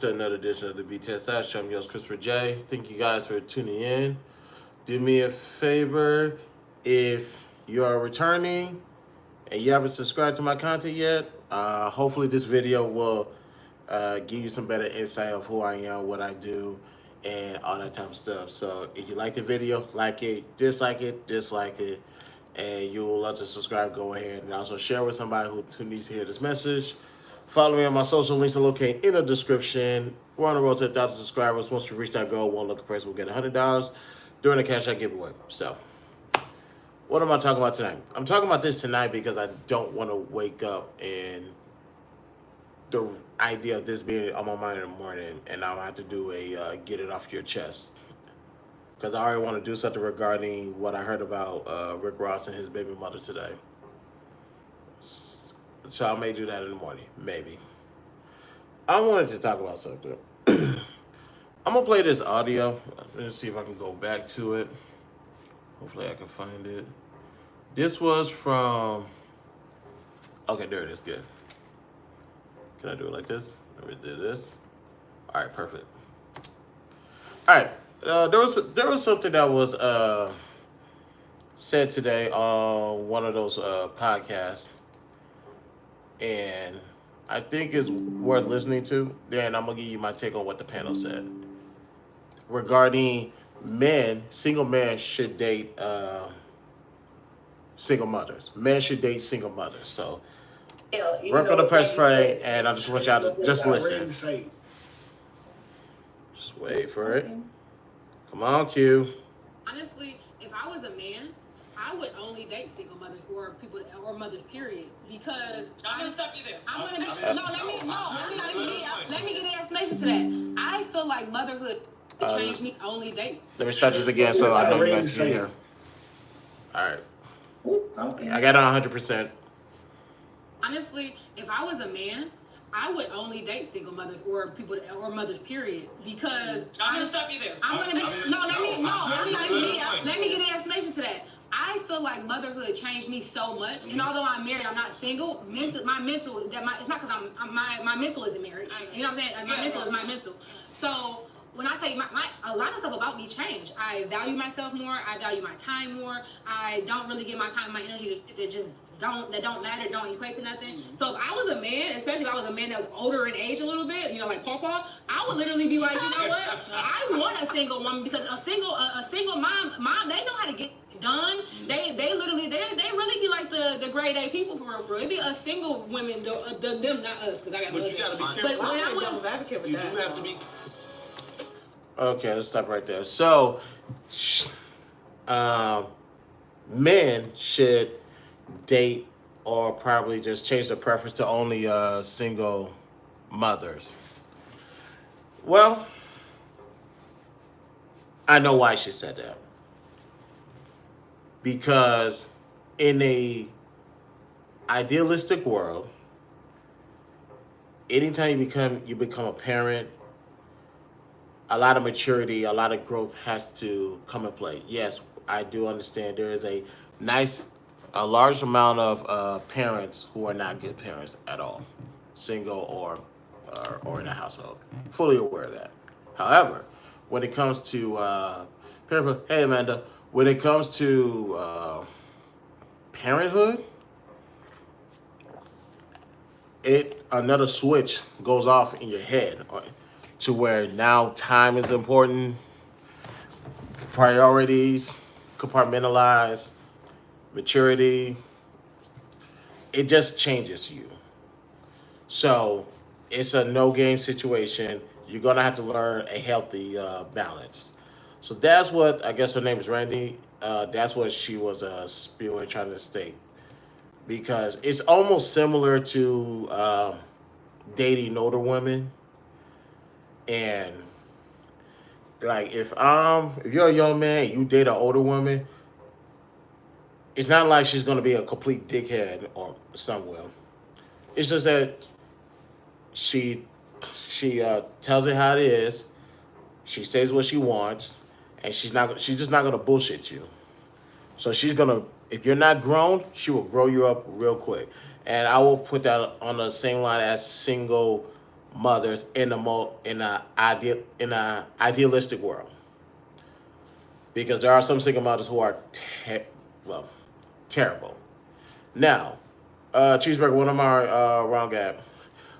to another edition of the BTS. I'm your host, Christopher J. Thank you guys for tuning in. Do me a favor, if you are returning and you haven't subscribed to my content yet, hopefully this video will give you some better insight of who I am, what I do, and all that type of stuff. So if you like the video, like it, dislike it, and you will love to subscribe, go ahead and also share with somebody who needs to hear this message. Follow me on my social links are located in the description. We're on the road to 1,000 subscribers. Once we reach that goal, one lucky person will get $100 during the cash out giveaway. So, what am I talking about tonight? I'm talking about this tonight because I don't want to wake up and the idea of this being on my mind in the morning, and I'll have to do a get it off your chest. Because I already want to do something regarding what I heard about Rick Ross and his baby mother today. So I may do that in the morning, maybe. I wanted to talk about something. I'm gonna play this audio. Let's see if I can go back to it. Hopefully I can find it. This was from, okay, there it is, good. Can I do it like this? Let me do this. All right, perfect. All right, there was something that was said today on one of those podcasts, and I think it's worth listening to. Then I'm gonna give you my take on what the panel said regarding men. Single men should date single mothers. Men should date single mothers. So we're gonna press play, and I just want y'all to just listen. Just wait for it. Come on, Q. Honestly, if I was a man, I would only date single mothers or people or mothers, period. Because I'm gonna stop you there. Let me get an explanation to that. I feel like motherhood changed me only date. Let me start this again so I know you guys can hear. All right. I got it 100%. Honestly, if I was a man, I would only date single mothers or people or mothers, period. Because I'm gonna stop you there. Let me get an explanation to that. I feel like motherhood changed me so much, and although I'm married, I'm not single. It's not because my mental isn't married. You know what I'm saying? My mental is my mental. So when I tell you a lot of stuff about me changed. I value myself more. I value my time more. I don't really give my time and my energy to that don't matter, don't equate to nothing. So if I was a man, especially if I was a man that was older in age a little bit, like Pawpaw, I would literally be like, you know what? I want a single woman because a single mom, they know how to get done. They really be like the grade A people for real. It'd be a single women, them, not us, because I got. But you gotta be careful. But when I was advocate with that, you have to be. Okay, let's stop right there. So, men should date or probably just change their preference to only single mothers. Well, I know why she said that. Because in a idealistic world, anytime you become a parent, a lot of maturity, a lot of growth has to come in play. Yes, I do understand there is a large amount of parents who are not good parents at all, single or in a household. Fully aware of that. However, when it comes to parenthood, hey Amanda, when it comes to parenthood, another switch goes off in your head to where now time is important, priorities, compartmentalize, maturity. It just changes you. So it's a no game situation. You're gonna have to learn a healthy balance. So that's what, I guess her name is Randy. That's what she was spewing, trying to state. Because it's almost similar to dating older women. And like if you're a young man, you date an older woman, it's not like she's gonna be a complete dickhead or somewhere. It's just that she tells it how it is. She says what she wants, and she's just not gonna bullshit you. So if you're not grown, she will grow you up real quick. And I will put that on the same line as single mothers in a idealistic world, because there are some single mothers who are terrible. Now, Cheeseburger, what am I wrong at?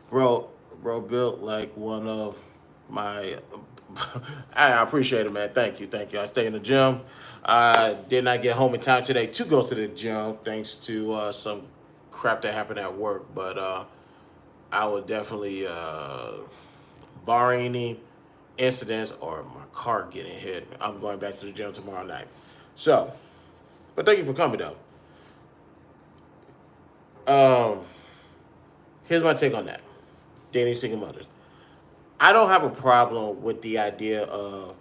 Bro, bro built like one of my. I appreciate it, man. Thank you, thank you. I stay in the gym. I did not get home in time today to go to the gym thanks to some crap that happened at work. But I would definitely, barring any incidents or my car getting hit, I'm going back to the gym tomorrow night. So, but thank you for coming though. Here's my take on that. Dating single mothers. I don't have a problem with the idea of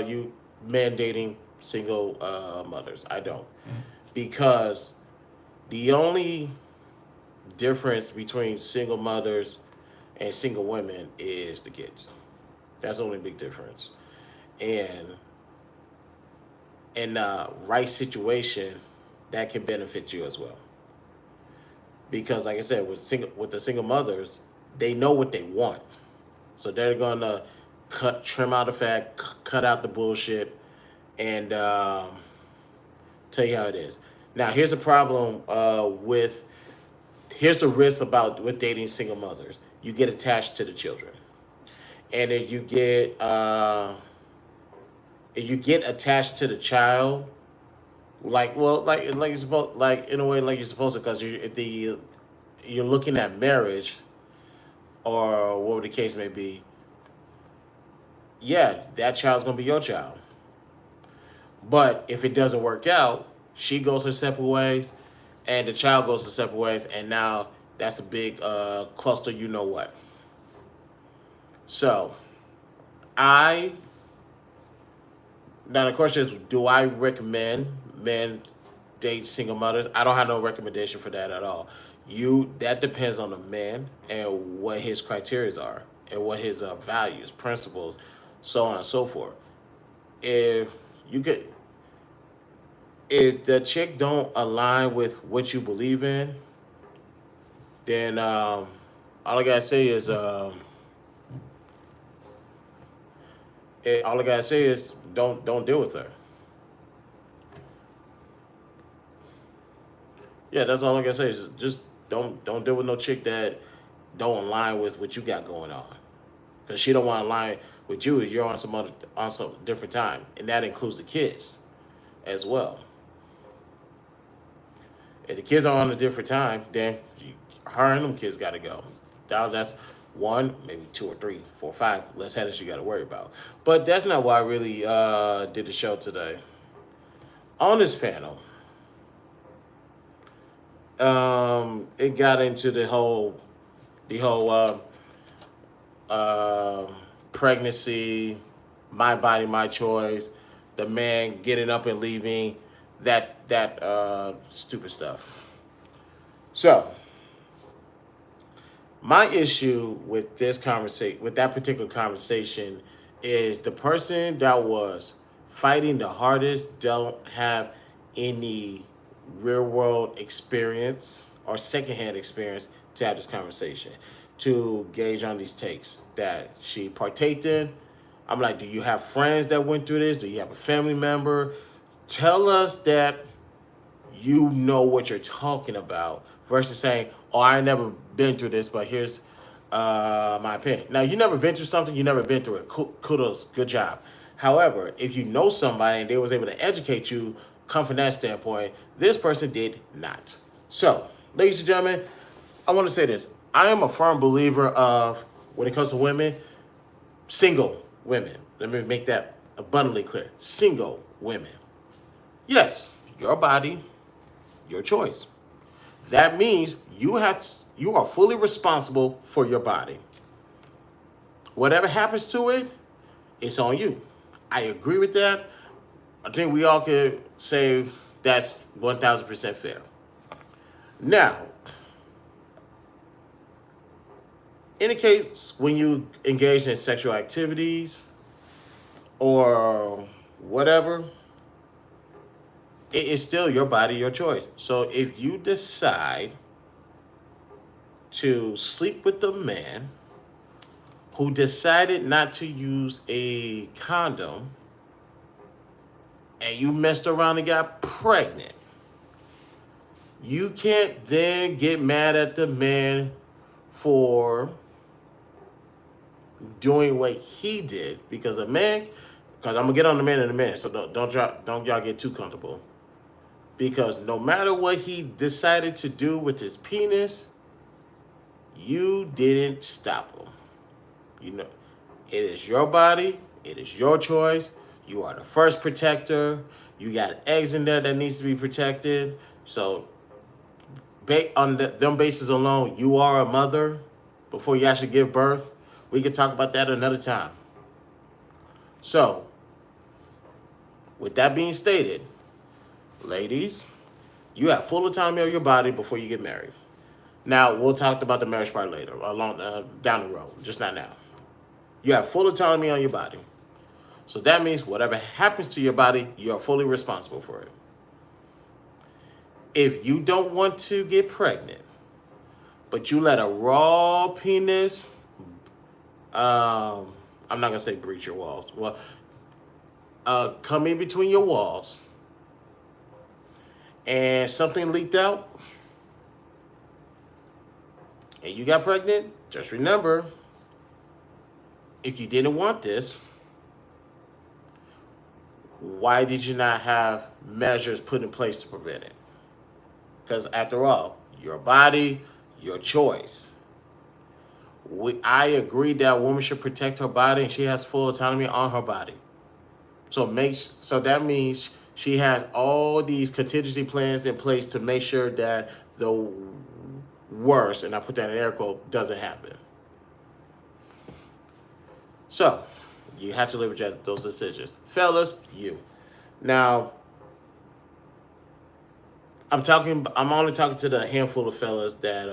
you mandating single mothers. I don't. Because the only difference between single mothers and single women is the kids. That's the only big difference. And in the right situation, that can benefit you as well. Because, like I said, with the single mothers, they know what they want, so they're gonna trim out the fat, cut out the bullshit, and tell you how it is. Now, here's a problem here's the risk with dating single mothers. You get attached to the children, and if you get attached to the child, like you're supposed, like in a way like you're supposed to, because you're looking at marriage or whatever the case may be. Yeah, that child's gonna be your child. But if it doesn't work out, she goes her separate ways, and the child goes her separate ways, and now that's a big cluster. You know what? So, now the question is, do I recommend men date single mothers? I don't have no recommendation for that at all. That depends on the man and what his criteria are and what his values, principles, so on and so forth. If the chick don't align with what you believe in, then all I gotta say is don't deal with her. Yeah, that's all I gotta say is just don't deal with no chick that don't align with what you got going on, because she don't want to align with you. You're on some different time, and that includes the kids as well. If the kids are on a different time, then her and them kids got to go. That's one, maybe two or three, 4, 5 less headaches you got to worry about. But that's not why I really did the show today. On this panel, it got into the whole pregnancy, my body, my choice, the man getting up and leaving, that stupid stuff. So, my issue with that particular conversation, is the person that was fighting the hardest don't have any real world experience or secondhand experience to have this conversation, to gauge on these takes that she partaked in. I'm like, do you have friends that went through this? Do you have a family member? Tell us that you know what you're talking about, versus saying, oh, I never been through this, but here's my opinion. Now, you never been through something, you never been through it. Kudos, good job. However, if you know somebody and they was able to educate you, come from that standpoint, this person did not. So, ladies and gentlemen, I want to say this. I am a firm believer of, when it comes to women, single women. Let me make that abundantly clear. Single women. Yes, your body, your choice. That means you are fully responsible for your body. Whatever happens to it, it's on you. I agree with that. I think we all could say that's 1,000% fair. Now, in the case when you engage in sexual activities or whatever, it is still your body, your choice. So if you decide to sleep with the man who decided not to use a condom and you messed around and got pregnant, you can't then get mad at the man for doing what he did, because a man, because I'm gonna get on the man in a minute, so don't y'all get too comfortable. Because no matter what he decided to do with his penis, you didn't stop him. You know, it is your body, it is your choice. You are the first protector. You got eggs in there that needs to be protected. So, on them bases alone, you are a mother before you actually give birth. We can talk about that another time. So, with that being stated, ladies, you have full autonomy of your body before you get married. Now, we'll talk about the marriage part later, down the road, just not now. You have full autonomy on your body. So that means whatever happens to your body, you are fully responsible for it. If you don't want to get pregnant, but you let a raw penis, I'm not going to say breach your walls. Well, come in between your walls and something leaked out and you got pregnant, just remember, if you didn't want this, why did you not have measures put in place to prevent it? Because after all, your body, your choice. I agree that a woman should protect her body and she has full autonomy on her body. So that means she has all these contingency plans in place to make sure that the worst, and I put that in air quote, doesn't happen. So, you have to live with those decisions. Fellas, you. Now, I'm only talking to the handful of fellas that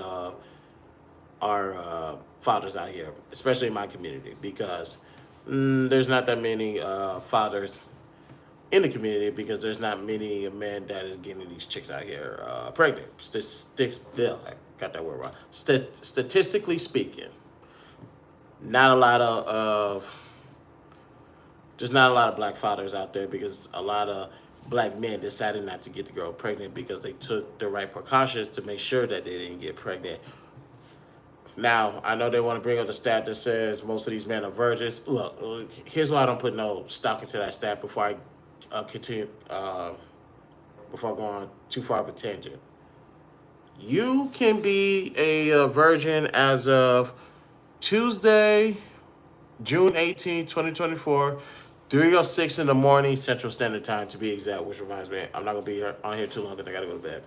are fathers out here, especially in my community, because there's not that many fathers in the community, because there's not many men that is getting these chicks out here pregnant. I got that word wrong. Statistically speaking, not a lot of there's not a lot of black fathers out there, because a lot of black men decided not to get the girl pregnant because they took the right precautions to make sure that they didn't get pregnant. Now, I know they want to bring up the stat that says most of these men are virgins. Look, here's why I don't put no stock into that stat before I continue, before I go on too far of a tangent. You can be a virgin as of Tuesday, June 18, 2024, 3:06 in the morning, Central Standard Time, to be exact, which reminds me, I'm not going to be on here too long because I got to go to bed.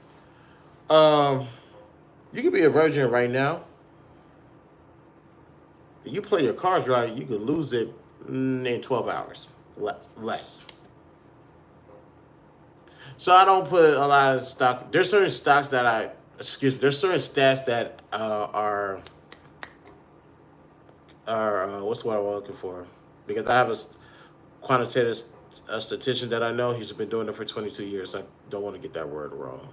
You can be a virgin right now. If you play your cards right, you can lose it in 12 hours, less. So I don't put a lot of stock. There's certain stocks that there's certain stats that are what's what I'm looking for? Because I have a quantitative statistician that I know. He's been doing it for 22 years. So I don't want to get that word wrong.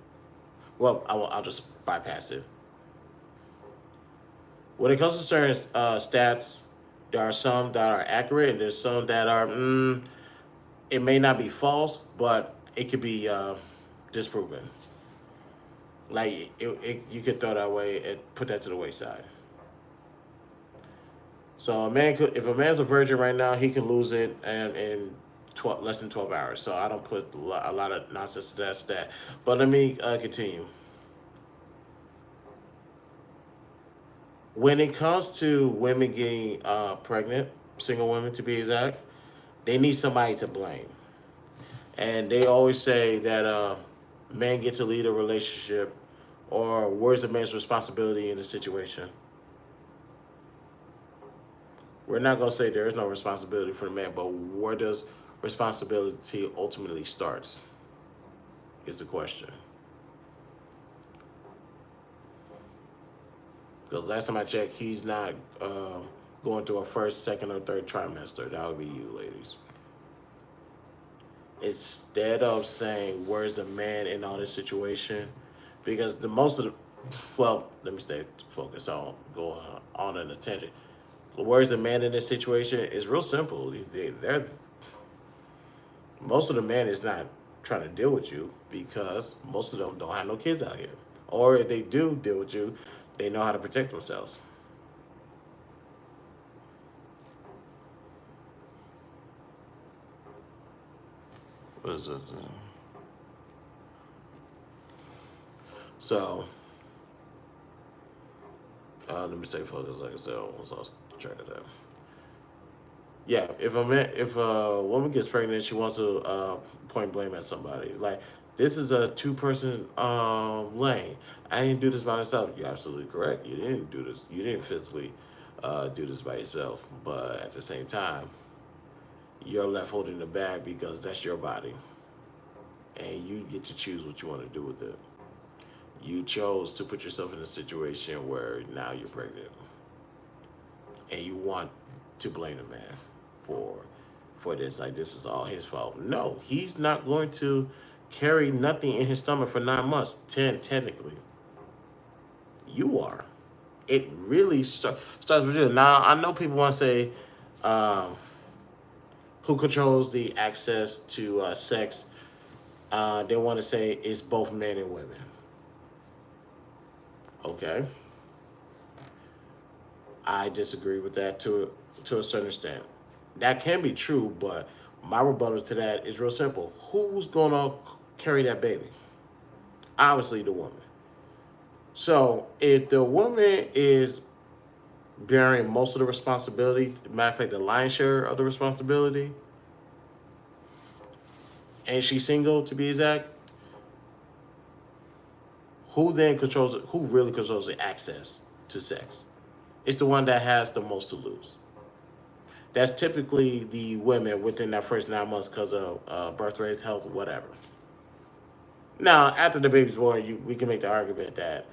Well, I'll just bypass it. When it comes to certain stats, there are some that are accurate, and there's some that are, it may not be false, but it could be disproven. Like, you could throw that away and put that to the wayside. So if a man's a virgin right now, he can lose it in less than 12 hours. So I don't put a lot of nonsense to that stat. But let me continue. When it comes to women getting pregnant, single women to be exact, they need somebody to blame. And they always say that men get to lead a relationship, or where's the man's responsibility in the situation? We're not going to say there is no responsibility for the man, but where does responsibility ultimately starts is the question. Because last time I checked, he's not going through a first, second, or third trimester. That would be you, ladies. Instead of saying, where's the man in all this situation? Because most of well, let me stay focused on going on an attention. Where's the man in this situation? Is real simple. They're most of the men is not trying to deal with you because most of them don't have no kids out here, or if they do deal with you, they know how to protect themselves. What is this? So, let me say focus. Like I said, I almost lost track of that. Yeah, if a woman gets pregnant, she wants to point blame at somebody. Like this is a two-person lane. I didn't do this by myself. You're absolutely correct. You didn't do this. You didn't physically do this by yourself. But at the same time, you're left holding the bag because that's your body, and you get to choose what you want to do with it. You chose to put yourself in a situation where now you're pregnant, and you want to blame the man for this. Like this is all his fault. No, he's not going to carry nothing in his stomach for 9 months. 10 technically. You are. It really starts with you. Now I know people want to say, who controls the access to sex? They want to say it's both men and women. Okay. I disagree with that to a certain extent. That can be true, but my rebuttal to that is real simple. Who's going to carry that baby? Obviously, the woman. So if the woman is bearing most of the responsibility, matter of fact, the lion's share of the responsibility, and she's single to be exact, who then controls it? Who really controls the access to sex? It's the one that has the most to lose. That's typically the women within that first 9 months because of birth rates, health, whatever. Now, after the baby's born, we can make the argument that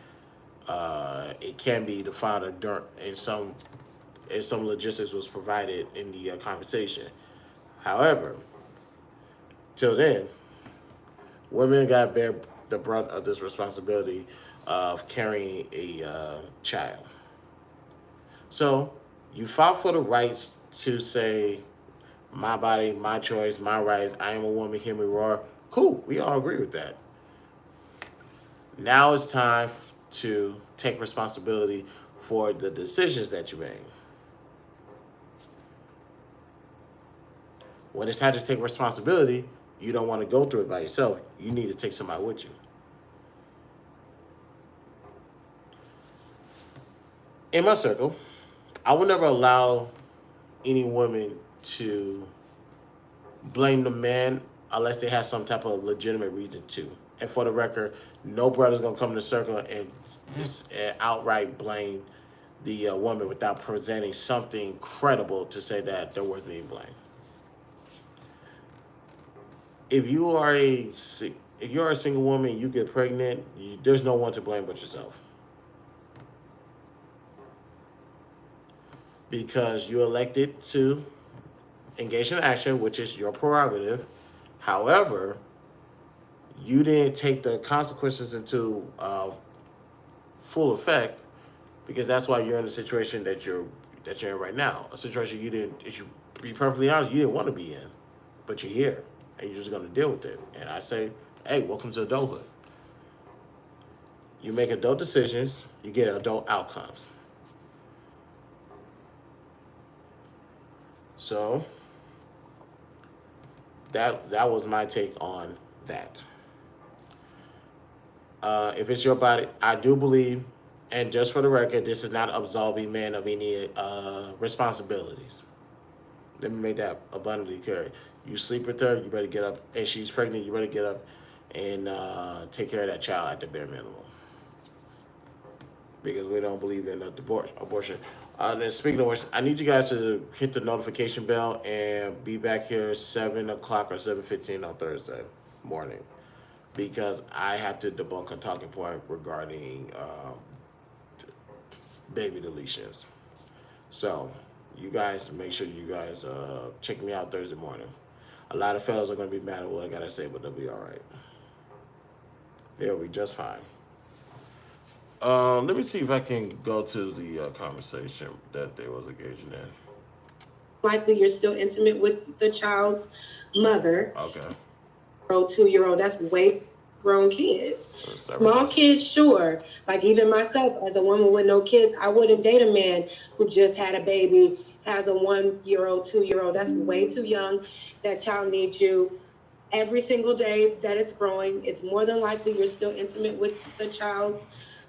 it can be the father if some logistics was provided in the conversation. However, till then, women got to bear the brunt of this responsibility of carrying a child. So you fought for the rights to say, my body, my choice, my rights, I am a woman, hear me roar. Cool, we all agree with that. Now it's time to take responsibility for the decisions that you made. When it's time to take responsibility, you don't want to go through it by yourself. You need to take somebody with you. In my circle, I would never allow any woman to blame the man unless they have some type of legitimate reason to. And for the record, no brother's going to come in the circle and just outright blame the woman without presenting something credible to say that they're worth being blamed. If you're a single woman, you get pregnant, there's no one to blame but yourself. Because you elected to engage in action, which is your prerogative. However, you didn't take the consequences into full effect, because that's why you're in the situation that you're in right now. A situation you didn't, if you be perfectly honest, you didn't want to be in, but you're here, and you're just going to deal with it. And I say, hey, welcome to adulthood. You make adult decisions, you get adult outcomes. So that was my take on that. If it's your body, I do believe, and just for the record, this is not absolving men of any responsibilities. Let me make that abundantly clear. You sleep with her, you better get up, and she's pregnant, you better get up and take care of that child at the bare minimum. Because we don't believe in abortion. Then speaking of which, I need you guys to hit the notification bell and be back here 7 o'clock or 7:15 on Thursday morning, because I have to debunk a talking point regarding baby deletions. So you guys make sure you guys check me out Thursday morning. A lot of fellas are going to be mad at what I got to say, but they'll be all right. They'll be just fine. Let me see if I can go to the conversation that they was engaging in. Likely you're still intimate with the child's mother. Okay. 2-year-old, that's way grown kids. Small kids, sure. Like even myself, as a woman with no kids, I wouldn't date a man who just had a baby, has a 1-year-old, 2-year-old. That's way too young. That child needs you every single day that it's growing. It's more than likely you're still intimate with the child's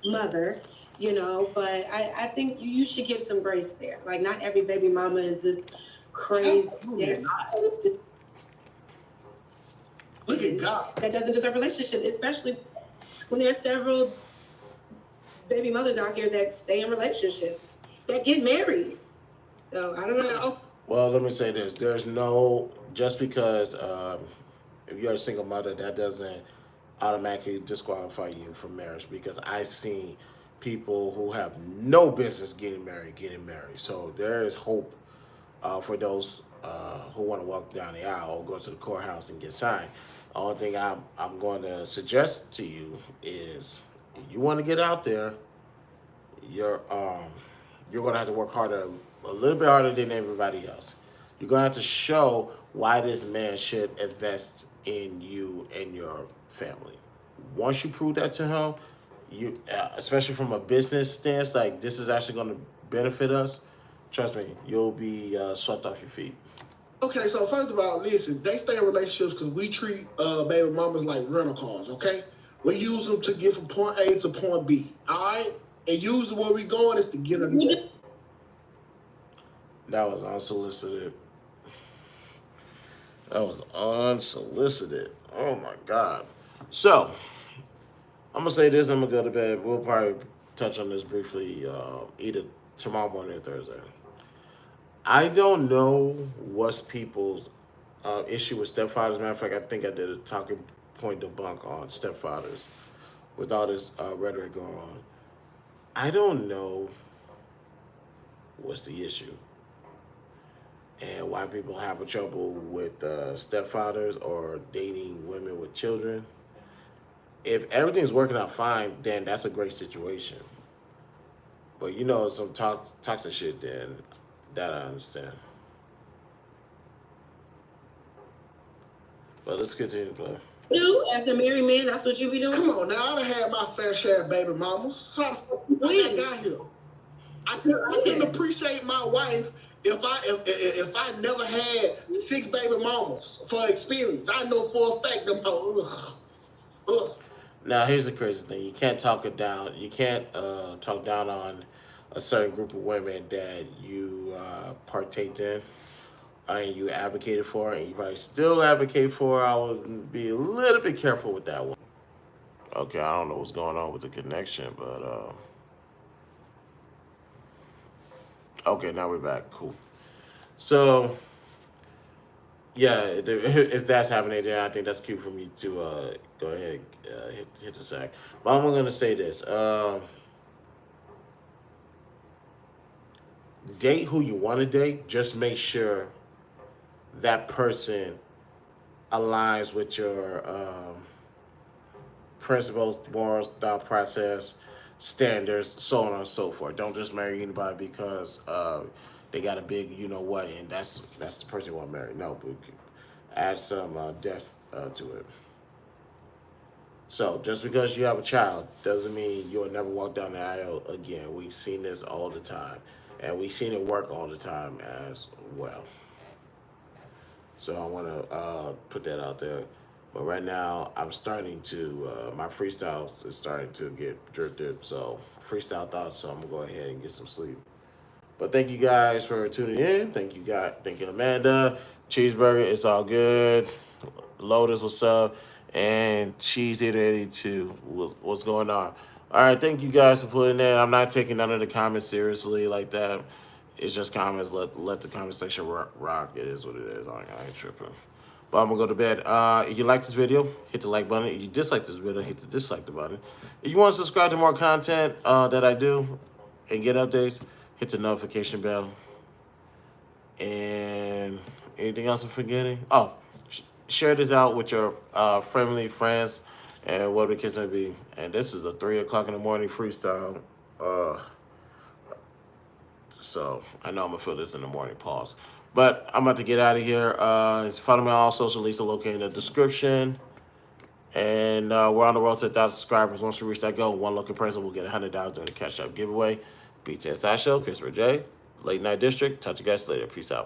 mother, but I think you should give some grace there. Like not every baby mama is this crazy. Look at God. That doesn't deserve a relationship, especially when there are several baby mothers out here that stay in relationships, that get married. So I don't know. Well, let me say this: there's no just because if you're a single mother, that doesn't automatically disqualify you from marriage. Because I see people who have no business getting married. So there is hope for those who want to walk down the aisle or go to the courthouse and get signed. The only thing I'm going to suggest to you is if you want to get out there, you're going to have to work harder, a little bit harder than everybody else. You're going to have to show why this man should invest in you and your family. Once you prove that to him, you especially from a business stance, like this is actually going to benefit us. Trust me, you'll be swept off your feet. Okay, so first of all, listen, they stay in relationships because we treat baby mamas like rental cars, okay? We use them to get from point A to point B, all right? And usually where we going is to get them. That was unsolicited. Oh my God. So, I'm going to say this, I'm going to go to bed. We'll probably touch on this briefly either tomorrow morning or Thursday. I don't know what's people's issue with stepfathers. Matter of fact, I think I did a talking point debunk on stepfathers with all this rhetoric going on. I don't know what's the issue and why people have trouble with stepfathers or dating women with children. If everything's working out fine, then that's a great situation. But some toxic shit, then that I understand. But let's continue to play. As a married man, that's what you be doing? Come on, now I done had my fair share of baby mamas. How the fuck I got here? I couldn't appreciate my wife if I never had 6 baby mamas for experience. I know for a fact them ugh. Now here's the crazy thing: you can't talk it down. You can't talk down on a certain group of women that you partaked in and you advocated for, and you probably still advocate for. I would be a little bit careful with that one. Okay, I don't know what's going on with the connection, but okay, now we're back. Cool. So, yeah, if that's happening, then I think that's cute for me to go ahead and hit the sack. But I'm going to say this. Date who you want to date. Just make sure that person aligns with your principles, morals, thought process, standards, so on and so forth. Don't just marry anybody because they got a big you-know-what, and that's the person you want to marry. No, but add some depth to it. So just because you have a child doesn't mean you'll never walk down the aisle again. We've seen this all the time, and we've seen it work all the time as well. So I want to put that out there. But right now, I'm starting to, my freestyles is starting to get drifted. So freestyle thoughts, so I'm going to go ahead and get some sleep. But thank you guys for tuning in. Thank you, Amanda. Cheeseburger, it's all good. Lotus, what's up? And Cheese 882, what's going on? All right, thank you guys for putting in. I'm not taking none of the comments seriously like that. It's just comments. Let the comment section rock. It is what it is. I ain't tripping. But I'm going to go to bed. If you like this video, hit the like button. If you dislike this video, hit the dislike the button. If you want to subscribe to more content that I do and get updates, hit the notification bell. And anything else I'm forgetting? Oh, share this out with your family, friends, and whatever the case may be. And this is a 3 o'clock in the morning freestyle. So I know I'm gonna feel this in the morning. Pause. But I'm about to get out of here. Follow me on all social links are located in the description. And we're on the road to 1,000 subscribers. Once we reach that goal, one lucky person will get $100 during the catch-up giveaway. BTSI Show, Christopher J, Late Night District. Talk to you guys later. Peace out.